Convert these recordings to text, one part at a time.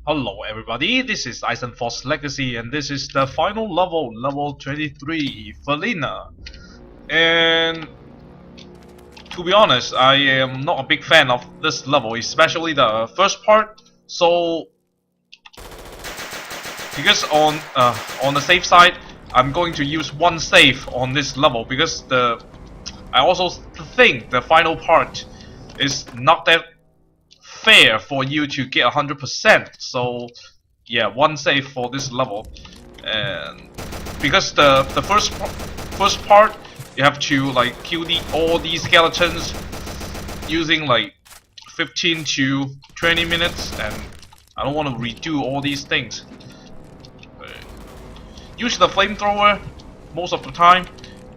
Hello everybody, this is Eisenfaust Legacy and this is the final level, level 23, Felina. And to be honest, I am not a big fan of this level, especially the first part. So, because on the safe side, I'm going to use one save on this level because I also think the final part is not that fair for you to get 100%. So yeah, one save for this level, and because the first part you have to like kill all these skeletons using like 15 to 20 minutes, and I don't want to redo all these things. Use the flamethrower most of the time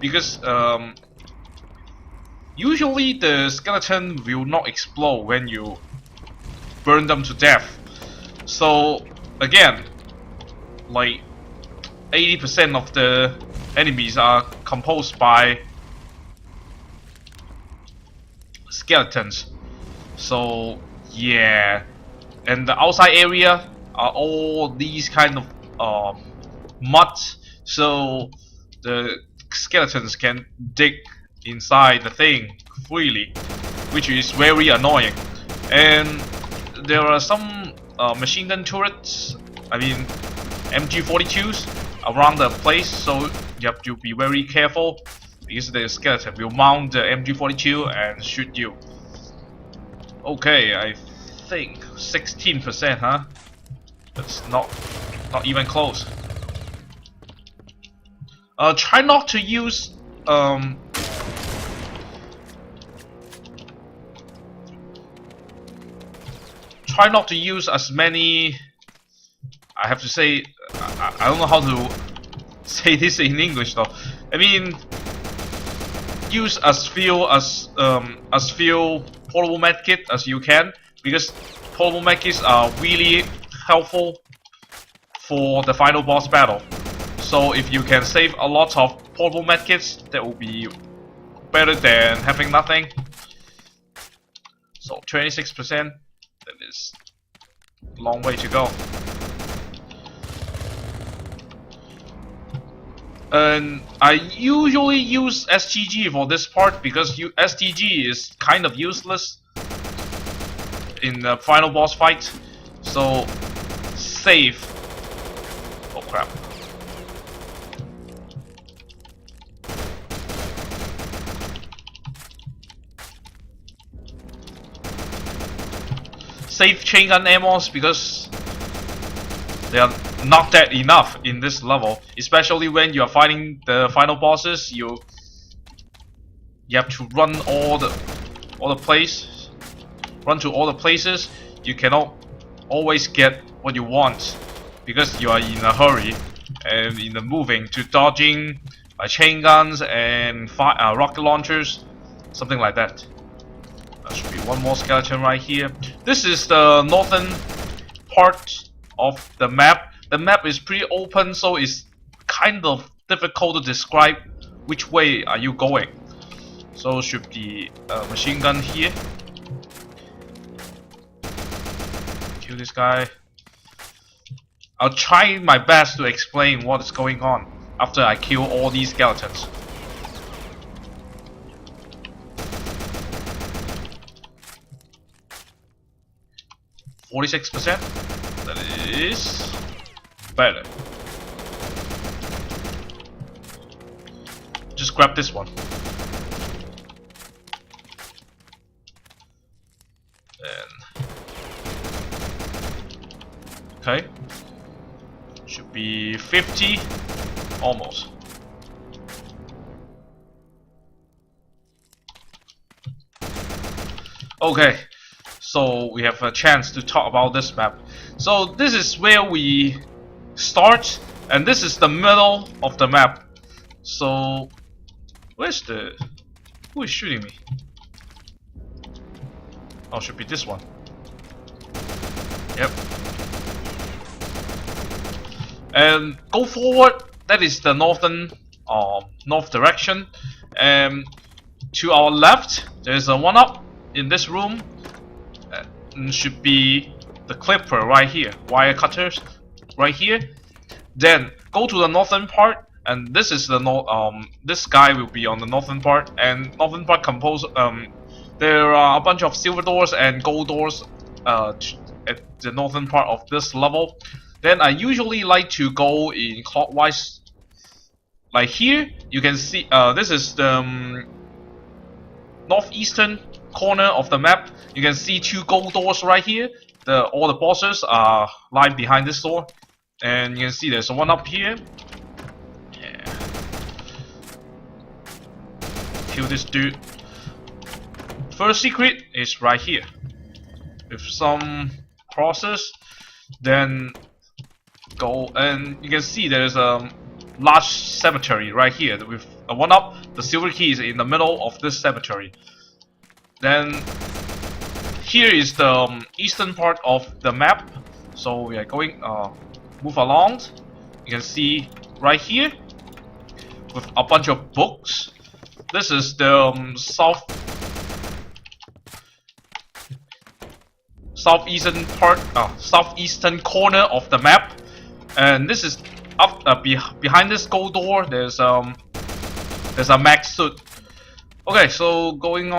because usually the skeleton will not explode when you burn them to death. So again, like 80% of the enemies are composed by skeletons. So yeah, and the outside area are all these kind of mud, so the skeletons can dig inside the thing freely, which is very annoying. And there are some machine gun turrets, I mean MG42s around the place, so you have to be very careful because the skeleton will mount the MG42 and shoot you. Okay, I think 16%, huh? That's not even close. Try not to use try not to use as many. I have to say, I don't know how to say this in English though. I mean, use as few portable medkit as you can, because portable medkits are really helpful for the final boss battle. So if you can save a lot of portable medkits, that will be better than having nothing. So 26%, that is a long way to go. And I usually use STG for this part because STG is kind of useless in the final boss fight. So save. Oh crap. Save chain gun ammos because they are not that enough in this level, especially when you are fighting the final bosses. You have to run to all the places. You cannot always get what you want because you are in a hurry and in the moving to dodging chain guns and rocket launchers, something like that. There should be one more skeleton right here. This is the northern part of the map. The map is pretty open, so it's kind of difficult to describe which way are you going. So should be a machine gun here. Kill this guy. I'll try my best to explain what is going on after I kill all these skeletons. %. That is better. Just grab this one. And okay. Should be 50 almost. Okay. So we have a chance to talk about this map. So this is where we start, and this is the middle of the map. So who is shooting me? Oh, should be this one. Yep. And go forward. That is the north direction. And to our left, there is a one up in this room. Should be the clipper right here, wire cutters right here. Then go to the northern part, and this is the this guy will be on the northern part, and northern part composed there are a bunch of silver doors and gold doors at the northern part of this level. Then I usually like to go in clockwise. Like here, you can see this is the northeastern corner of the map. You can see 2 gold doors right here. All the bosses are lying behind this door, and you can see there's one up here. Yeah. Kill this dude. First secret is right here, with some crosses. Then go, and you can see there's a large cemetery right here with a 1-up. The silver key is in the middle of this cemetery. Then here is the eastern part of the map, so we are going move along. You can see right here with a bunch of books. This is the southeastern corner of the map, and this is up behind this gold door. There's a max suit. Okay, so moving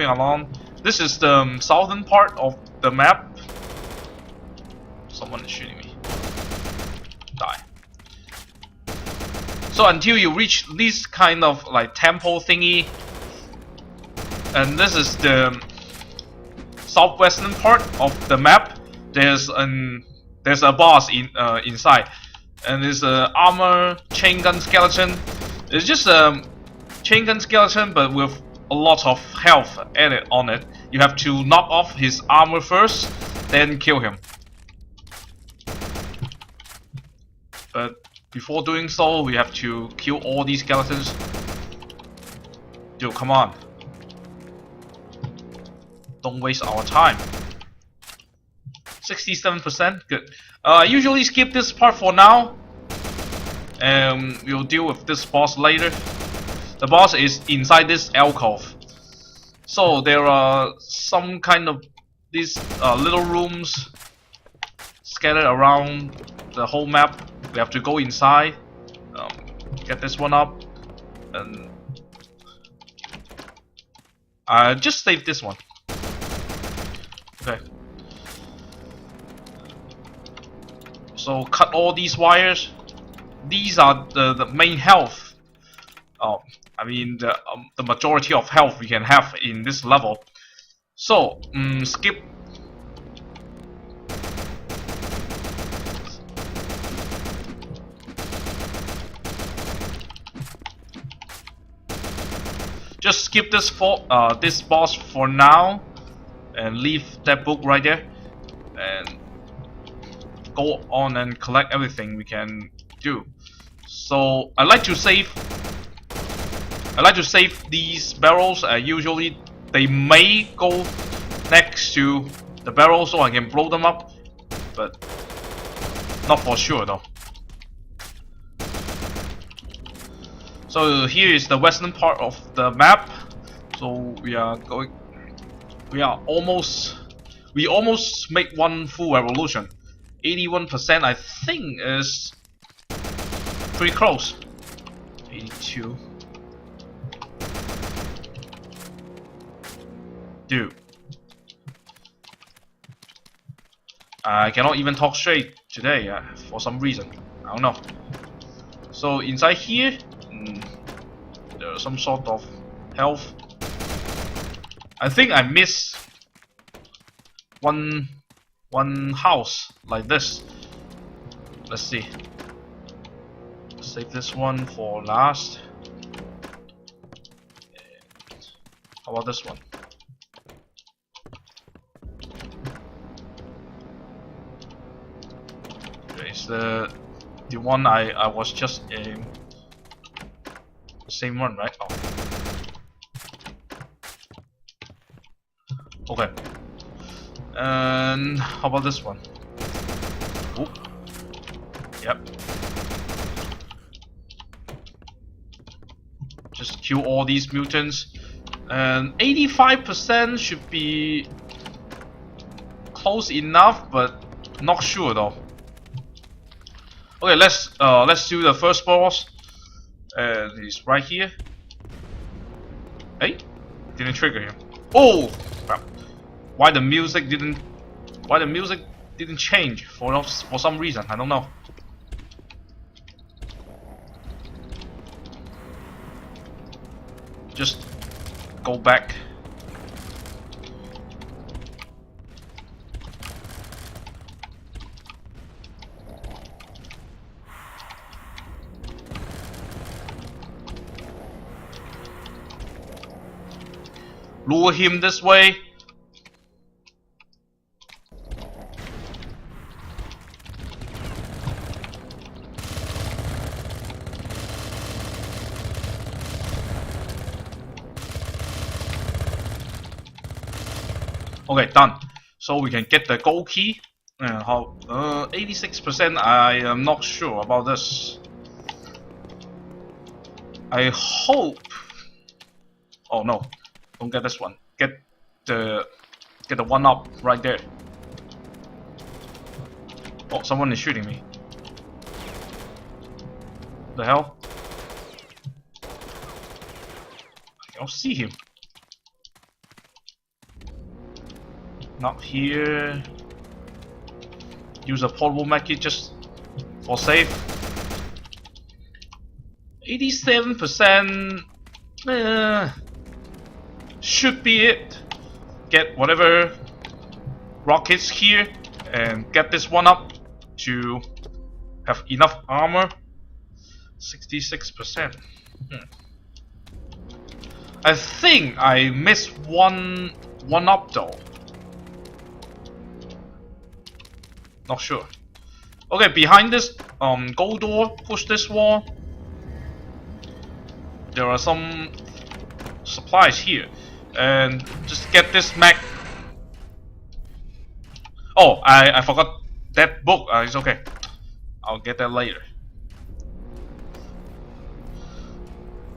along. This is the southern part of the map. Someone is shooting me. Die. So until you reach this kind of like temple thingy, and this is the southwestern part of the map. There's a boss inside, and there's a armor chain gun skeleton. It's just a chain gun skeleton, but with a lot of health added on it. You have to knock off his armor first, then kill him. But before doing so, we have to kill all these skeletons. Dude, come on. Don't waste our time. 67%, good. I usually skip this part for now, and we'll deal with this boss later. The boss is inside this alcove. So there are some kind of these little rooms scattered around the whole map. We have to go inside, get this one up, and just save this one. Okay. So cut all these wires. These are the main health. I mean the majority of health we can have in this level. So skip. Just skip this boss for now, and leave that book right there, and go on and collect everything we can do. So I like to save these barrels. Usually they may go next to the barrel, so I can blow them up, but not for sure though. So here is the western part of the map. So we almost make one full revolution. 81% I think is pretty close. 82. Dude, I cannot even talk straight today for some reason. I don't know. So inside here, there's some sort of health. I think I missed one house like this. Let's see. Save this one for last. And how about this one? It's the one I was just in. Same one, right? Oh. Okay. And how about this one? Oh. Yep. Just kill all these mutants. And 85% should be close enough, but not sure though. Okay, let's do the first boss. And he's right here. Hey, didn't trigger him. Oh, crap. Why the music didn't change for some reason? I don't know. Just go back. Lure him this way. Okay, done. So we can get the gold key. How? 86%. I am not sure about this. I hope. Oh no! Don't get this one. Get the one up right there. Oh, someone is shooting me. The hell? I don't see him. Not here. Use a portable medkit just for safe. 87%. Should be it. Get whatever rockets here and get this one up to have enough armor. 66%. I think I missed one up though. Not sure. Okay, behind this gold door, push this wall. There are some supplies here, and just get this mag. Oh, I forgot that book. It's okay. I'll get that later.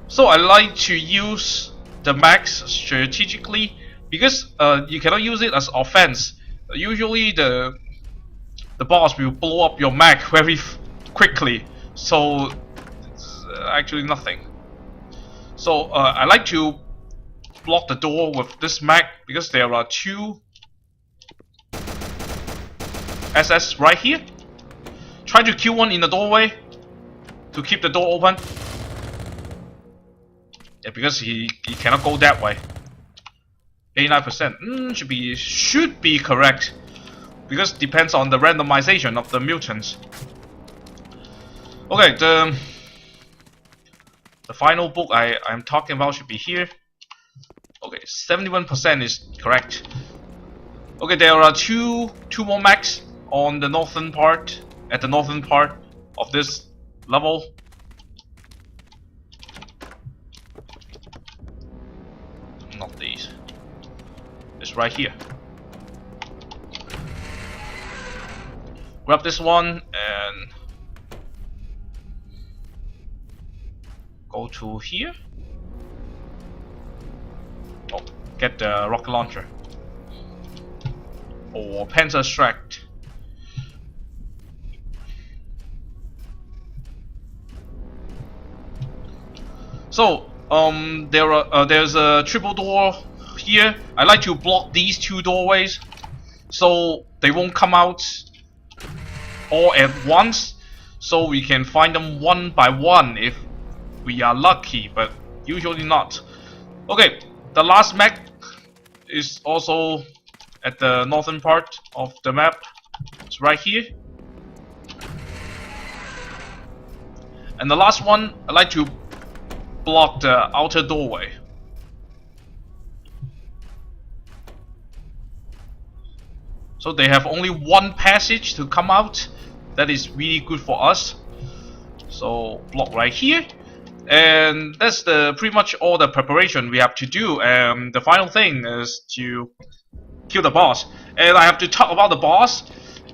So I like to use the mags strategically because you cannot use it as offense. Usually the boss will blow up your mag very quickly, so it's actually nothing. So I like to block the door with this mag because there are two SS right here. Try to kill one in the doorway to keep the door open. Yeah, because he cannot go that way. 89%. Should be correct. Because it depends on the randomization of the mutants. Okay, the final book I'm talking about should be here. Okay, 71% is correct. Okay, there are two more mags on the northern part, at the northern part of this level. Not these. It's right here. Grab this one and go to here. Oh, get the rocket launcher or Panzer Extract. So there's a triple door here. I like to block these two doorways so they won't come out all at once, so we can find them one by one if we are lucky, but usually not. Okay, the last mag is also at the northern part of the map. It's right here. And the last one, I like to block the outer doorway. So they have only one passage to come out. That is really good for us. So block right here. And that's pretty much all the preparation we have to do. And the final thing is to kill the boss. And I have to talk about the boss.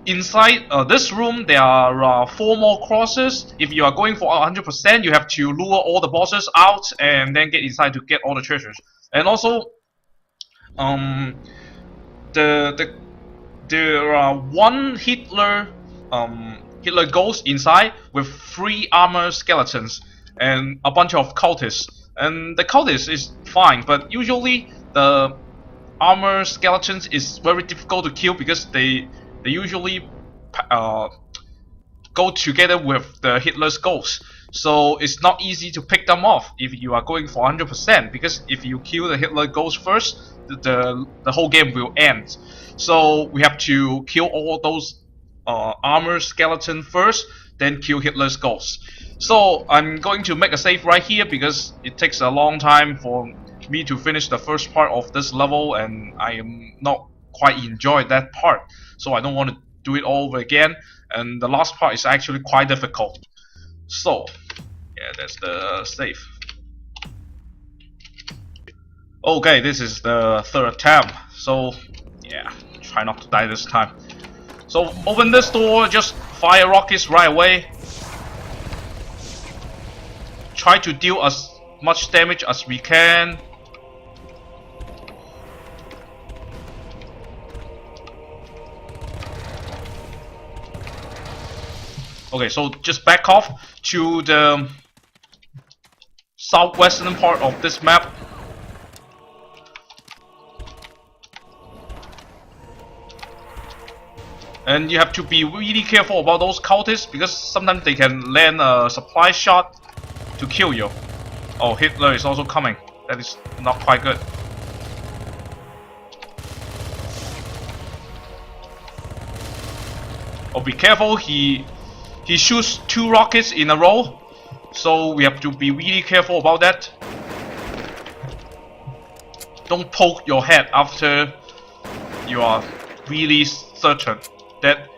Inside this room there are 4 more crosses. If you are going for 100%, you have to lure all the bosses out and then get inside to get all the treasures. And also the there are one Hitler ghost inside with 3 armor skeletons and a bunch of cultists. And the cultists is fine, but usually the armor skeletons is very difficult to kill because they usually go together with the Hitler's ghost. So it's not easy to pick them off if you are going for 100%, because if you kill the Hitler ghost first, the whole game will end. So we have to kill all those armor skeleton first, then kill Hitler's ghost. So I'm going to make a save right here because it takes a long time for me to finish the first part of this level, and I am not quite enjoyed that part, so I don't want to do it all over again. And the last part is actually quite difficult. So yeah, that's the save. Okay, this is the 3rd attempt, so yeah, try not to die this time. So open this door, just fire rockets right away. Try to deal as much damage as we can. Okay, so just back off to the southwestern part of this map. And you have to be really careful about those cultists because sometimes they can land a supply shot to kill you. Oh, Hitler is also coming. That is not quite good. Oh, be careful, he shoots 2 rockets in a row, so we have to be really careful about that. Don't poke your head after you are really certain that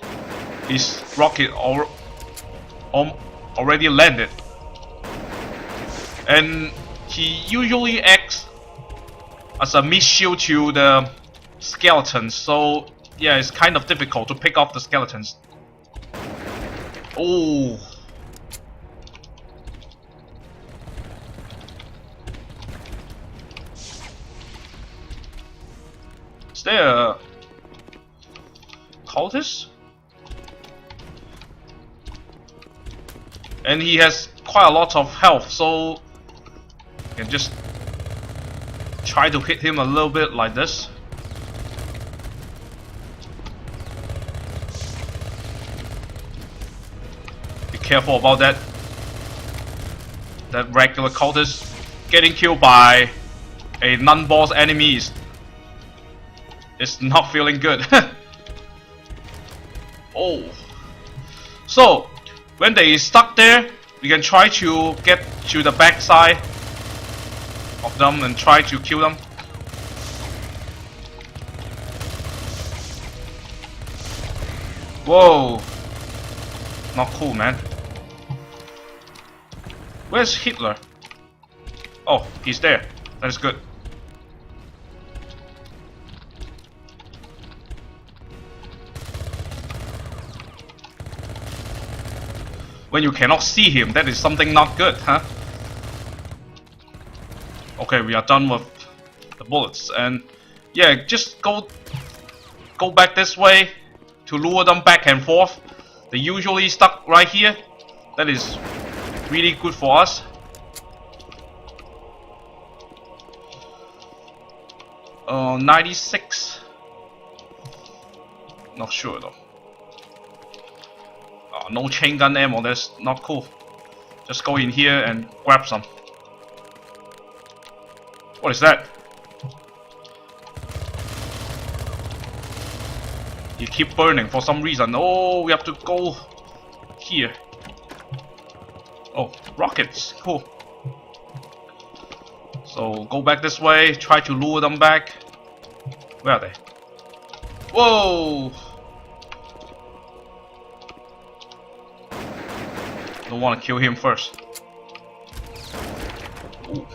his rocket already landed. And he usually acts as a mid shield to the skeletons, so yeah, it's kind of difficult to pick off the skeletons. Oh. Is there a cultist? And he has quite a lot of health, so you can just try to hit him a little bit like this. Careful about that. That regular cultist getting killed by a non-boss enemy is not feeling good. Oh. So when they stuck there, we can try to get to the backside of them and try to kill them. Whoa. Not cool, man. Where's Hitler? Oh, he's there. That is good. When you cannot see him, that is something not good, huh? Okay, we are done with the bullets, and yeah, just go back this way to lure them back and forth. They usually stuck right here. That is really good for us. Uh, 96. Not sure though. No chain gun ammo. That's not cool. Just go in here and grab some. What is that? You keep burning for some reason. Oh, we have to go here. Oh, rockets. Cool. So go back this way. Try to lure them back. Where are they? Whoa! Don't want to kill him first. Ooh.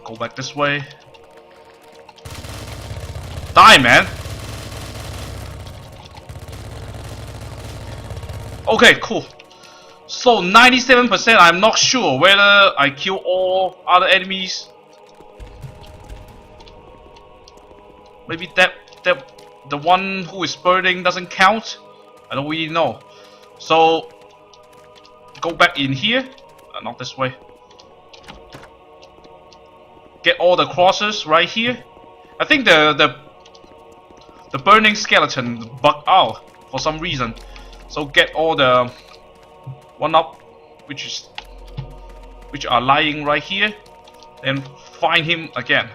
Go back this way. Die, man! Okay, cool. So 97%, I'm not sure whether I kill all other enemies. Maybe that the one who is burning doesn't count? I don't really know. So go back in here. Not this way. Get all the crosses right here. I think the burning skeleton bugged out for some reason. So get all the one up, which are lying right here, and find him again.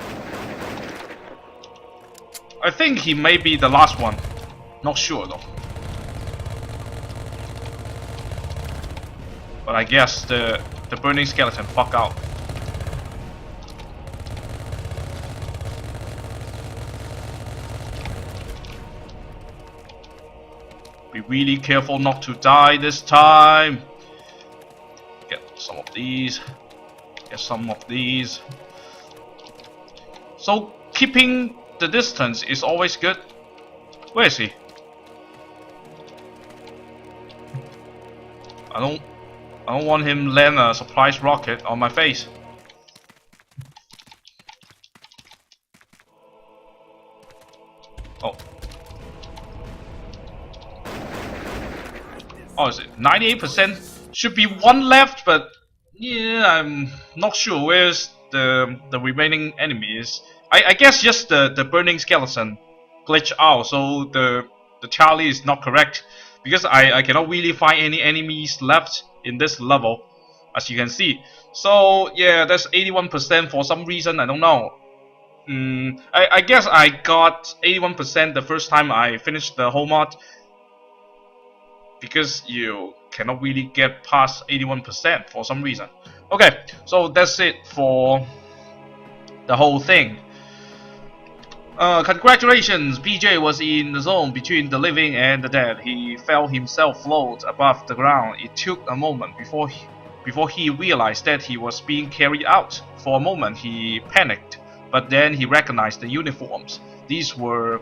I think he may be the last one. Not sure though. But I guess the burning skeleton fuck out. Be really careful not to die this time. Get some of these. Get some of these. So keeping the distance is always good. Where is he? I don't want him land a surprise rocket on my face. Oh. Oh, is it 98%? Should be one left, but yeah, I'm not sure where's the remaining enemies. I guess just the burning skeleton glitched out, so the Charlie is not correct, because I cannot really find any enemies left in this level, as you can see. So yeah, that's 81% for some reason, I don't know. I guess I got 81% the first time I finished the whole mod, because you cannot really get past 81% for some reason. Okay, so that's it for the whole thing. Congratulations, PJ was in the zone between the living and the dead. He felt himself float above the ground. It took a moment before he realized that he was being carried out. For a moment he panicked, but then he recognized the uniforms. These were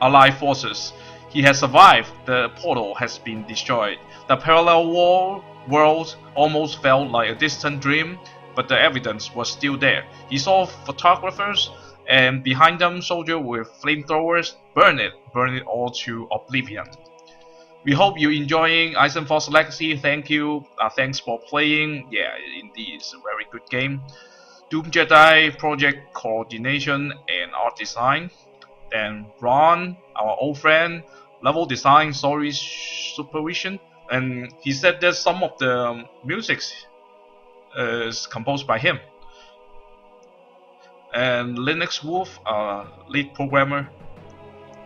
Allied forces. He has survived. The portal has been destroyed. The parallel world almost felt like a distant dream, but the evidence was still there. He saw photographers, and behind them soldiers with flamethrowers. Burn it all to oblivion. We hope you're enjoying Eisenfaust Legacy. Thank you. Thanks for playing. Yeah, indeed, it's a very good game. Doom Jedi project coordination and art design. Then Ron, our old friend, level design, story supervision, and he said that some of the music is composed by him. And Linux Wolf, lead programmer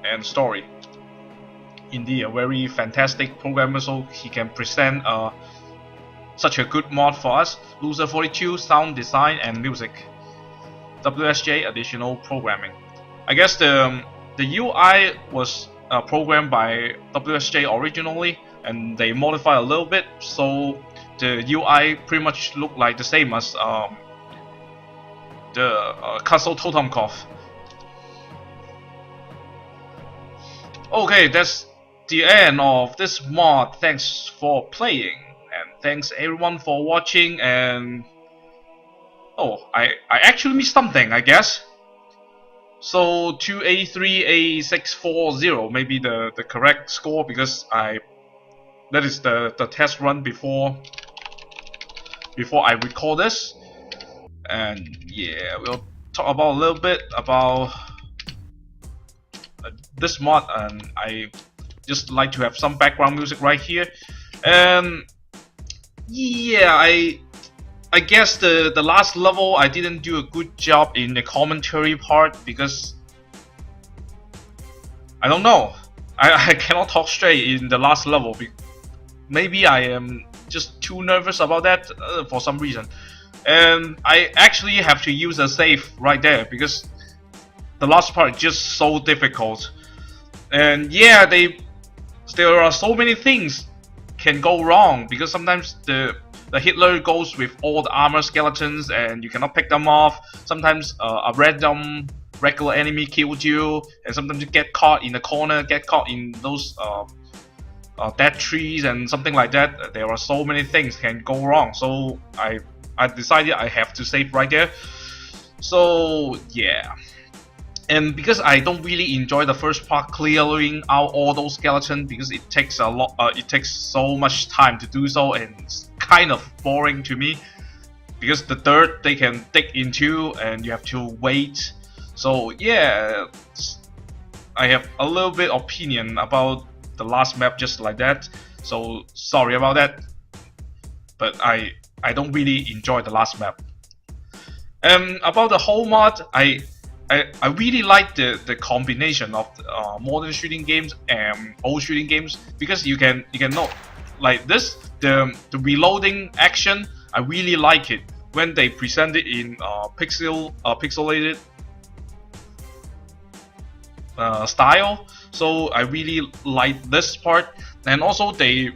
and story. Indeed, a very fantastic programmer, so he can present such a good mod for us. Loser 42, sound design and music. WSJ, additional programming. I guess the UI was programmed by WSJ originally, and they modified a little bit, so the UI pretty much looked like the same as the Castle Totemkopf. Okay, that's the end of this mod. Thanks for playing, and thanks everyone for watching. And oh, I actually missed something, I guess. So 2A3A640 may be the correct score, because that is the test run before I record this. And yeah, we'll talk about a little bit about this mod, and I just like to have some background music right here. And yeah, I guess the last level I didn't do a good job in the commentary part, because I don't know, I cannot talk straight in the last level. Maybe I am just too nervous about that for some reason. And I actually have to use a save right there, because the last part is just so difficult. And yeah, there are so many things can go wrong, because sometimes the Hitler goes with all the armor skeletons and you cannot pick them off. Sometimes a random regular enemy kills you, and sometimes you get caught in the corner, get caught in those dead trees and something like that. There are so many things can go wrong, so I decided I have to save right there. So yeah, And because I don't really enjoy the first part clearing out all those skeletons, because it takes a lot, it takes so much time to do so, and it's kind of boring to me. Because the dirt they can dig into, and you have to wait. So yeah, I have a little bit opinion about the last map just like that. So sorry about that, but I don't really enjoy the last map. About the whole mod, I really like the combination of modern shooting games and old shooting games, because you can know, like this, the reloading action, I really like it when they present it in pixelated style. So I really like this part, and also they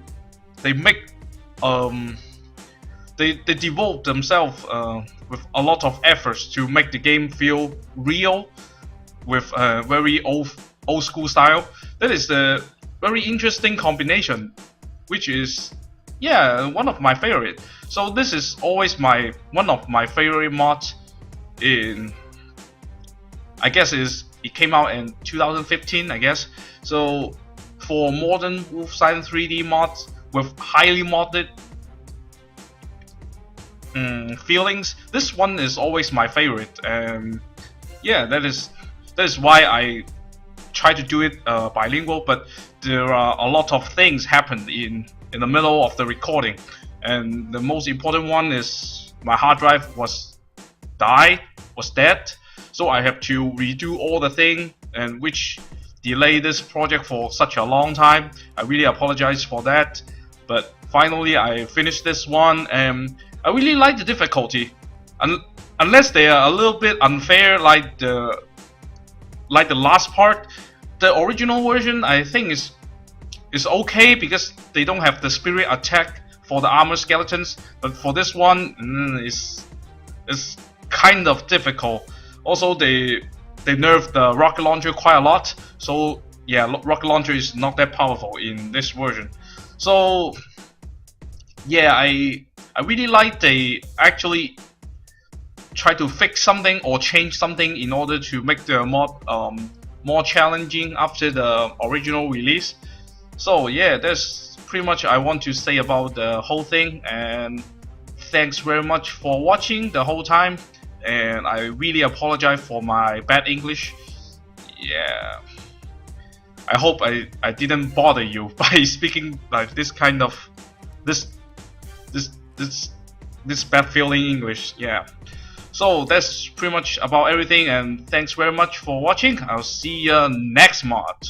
make they devote themselves with a lot of efforts to make the game feel real with very old school style. That is a very interesting combination, which is, yeah, one of my favorite. So this is always one of my favorite mods in, I guess it came out in 2015, I guess. So for modern Wolfenstein 3D mods with highly modded feelings, this one is always my favorite. And yeah, that is why I try to do it bilingual. But there are a lot of things happened in the middle of the recording, and the most important one is my hard drive was dead, so I have to redo all the thing, and which delayed this project for such a long time. I really apologize for that, but finally I finished this one, and I really like the difficulty, unless they are a little bit unfair, like the last part. The original version, I think, is okay, because they don't have the spirit attack for the armor skeletons, but for this one, it's kind of difficult. Also, they nerfed the rocket launcher quite a lot, so yeah, rocket launcher is not that powerful in this version. So yeah, I really like they actually try to fix something or change something in order to make the mod more challenging after the original release. So yeah, that's pretty much I want to say about the whole thing, and thanks very much for watching the whole time, and I really apologize for my bad English. Yeah, I hope I didn't bother you by speaking like this kind of this bad feeling English. Yeah, so that's pretty much about everything, and thanks very much for watching. I'll see you next mod.